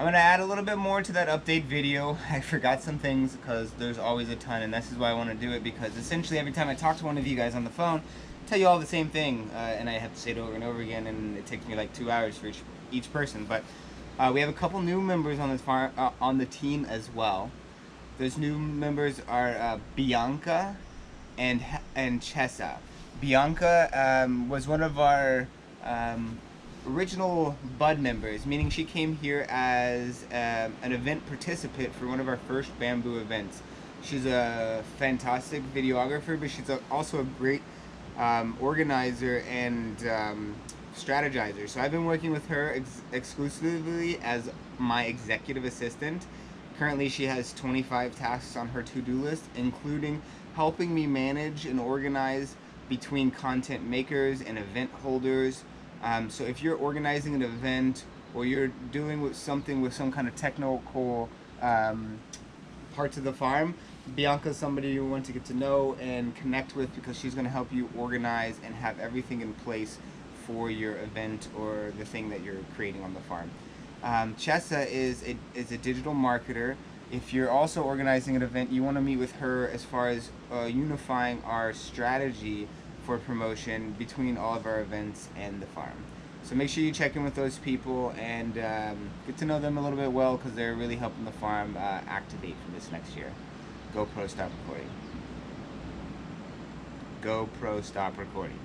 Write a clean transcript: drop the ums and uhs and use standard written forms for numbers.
I'm going to add a little bit more to that update video. I forgot some things because there's always a ton, and this is why I want to do it, because essentially every time I talk to one of you guys on the phone, I tell you all the same thing, and I have to say it over and over again, and it takes me like 2 hours for each person. But we have a couple new members on this farm, on the team as well. Those new members are Bianca and Chessa. Bianca was one of our original bud members, meaning she came here as an event participant for one of our first bamboo events. She's a fantastic videographer, but she's also a great organizer and strategizer. So I've been working with her exclusively as my executive assistant. Currently she has 25 tasks on her to-do list, including helping me manage and organize between content makers and event holders. So if you're organizing an event, or you're doing something with some kind of technical parts of the farm, Bianca's somebody you want to get to know and connect with, because she's going to help you organize and have everything in place for your event or the thing that you're creating on the farm. Chessa is a digital marketer. If you're also organizing an event, you want to meet with her as far as unifying our strategy for promotion between all of our events and the farm. So make sure you check in with those people and get to know them a little bit well, because they're really helping the farm activate for this next year. GoPro, stop recording. GoPro, stop recording.